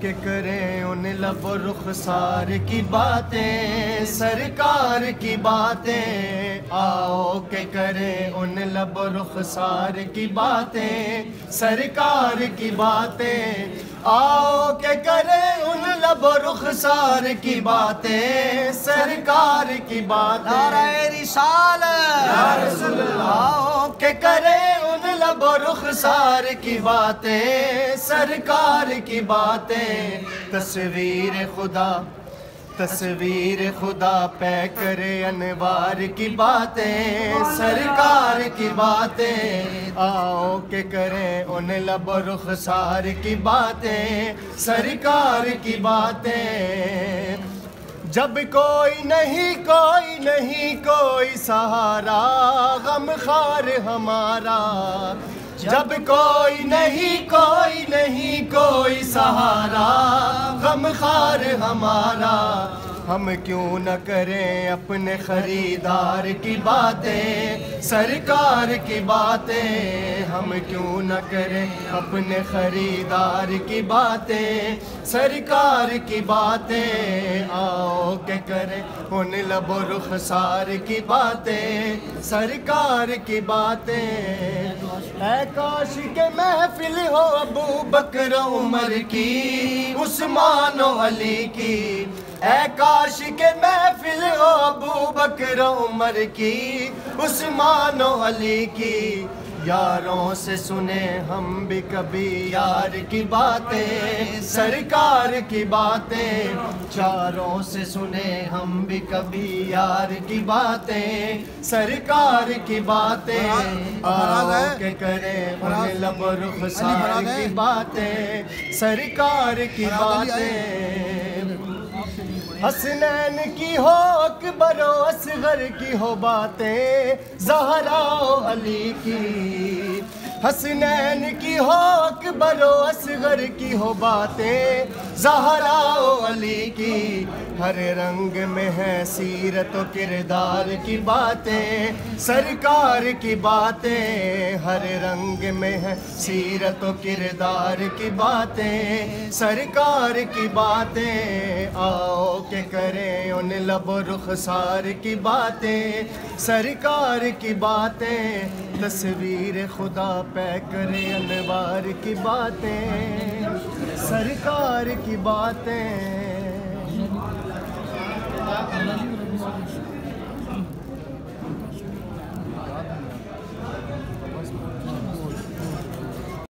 کہ کریں ان لب و رخسار کی باتیں، سرکار کی باتیں، آؤ کہ کریں ان لب و رخسار کی باتیں، سرکار کی باتیں، آؤ کہ کریں ان لب و رخسار کی باتیں، سرکار کی باتیں، نعرہ رسالت یا رسول اللہ، آؤ کہ کریں ان لب و رخسار کی باتیں، سرکار کی باتیں، تصویر خدا پہ کرے انوار کی باتیں، سرکار کی باتیں، آؤ کہ کریں ان لب و رخسار کی باتیں، سرکار کی باتیں، جب کوئی نہیں کوئی سہارا غم خار ہمارا، جب کوئی نہیں کوئی سہارا غم خار ہمارا، ہم کیوں نہ کریں اپنے خریدار کی باتیں، سرکار کی باتیں، ہم کیوں نہ کریں اپنے خریدار کی باتیں، سرکار کی باتیں، آؤ کہ کریں ان لب و رخسار کی باتیں، سرکار کی باتیں، اے کاش کہ محفل ہو ابو بکر عمر کی، عثمان و علی کی، اے کاش کہ محفل ہو ابو بکر عمر کی، عثمان و علی کی، یاروں سے سنیں ہم بھی کبھی یار کی باتیں، سرکار کی باتیں، چاروں سے سنیں ہم بھی کبھی یار کی باتیں، سرکار کی باتیں، آؤ کہ کریں ان لب و رخسار کی باتیں، سرکار کی باتیں، حسنین کی ہو اکبر و اصغر کی ہو باتیں، زہرا و علی کی، حسنین کی ہو اکبر و اصغر کی ہو باتیں، زہرا و علی کی، ہر رنگ میں ہے سیرت و کردار کی باتیں، سرکار کی باتیں، ہر رنگ میں ہے سیرت و کردار کی باتیں، سرکار کی باتیں، آؤ کہ کریں ان لب و رخسار کی باتیں، سرکار کی باتیں، تصویر خدا پہ کرے انوار کی باتیں، سرکار کی باتیں۔